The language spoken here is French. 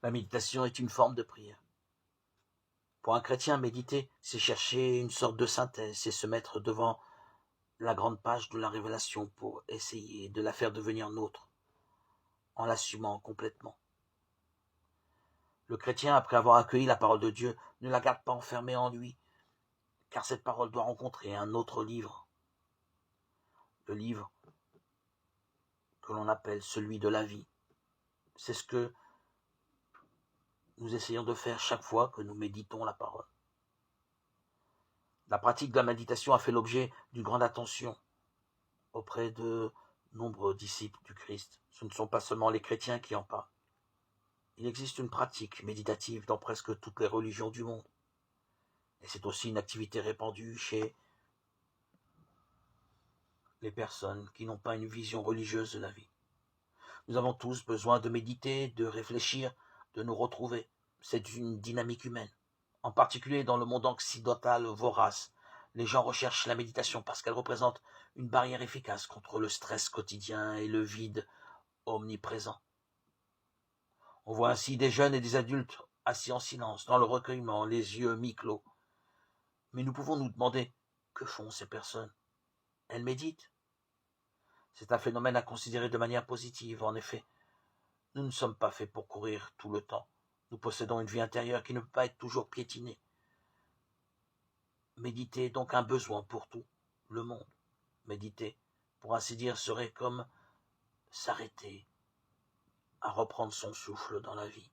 La méditation est une forme de prière. Pour un chrétien, méditer, c'est chercher une sorte de synthèse, c'est se mettre devant la grande page de la révélation pour essayer de la faire devenir nôtre, en l'assumant complètement. Le chrétien, après avoir accueilli la parole de Dieu, ne la garde pas enfermée en lui, car cette parole doit rencontrer un autre livre, le livre que l'on appelle celui de la vie. C'est ce que nous essayons de faire chaque fois que nous méditons la parole. La pratique de la méditation a fait l'objet d'une grande attention auprès de nombreux disciples du Christ. Ce ne sont pas seulement les chrétiens qui en parlent. Il existe une pratique méditative dans presque toutes les religions du monde. Et c'est aussi une activité répandue chez les personnes qui n'ont pas une vision religieuse de la vie. Nous avons tous besoin de méditer, de réfléchir, de nous retrouver. C'est une dynamique humaine. En particulier dans le monde occidental vorace, les gens recherchent la méditation parce qu'elle représente une barrière efficace contre le stress quotidien et le vide omniprésent. On voit ainsi des jeunes et des adultes assis en silence, dans le recueillement, les yeux mi-clos. Mais nous pouvons nous demander, que font ces personnes? Elles méditent. C'est un phénomène à considérer de manière positive. En effet, nous ne sommes pas faits pour courir tout le temps. Nous possédons une vie intérieure qui ne peut pas être toujours piétinée. Méditer est donc un besoin pour tout le monde. Méditer, pour ainsi dire, serait comme s'arrêter à reprendre son souffle dans la vie.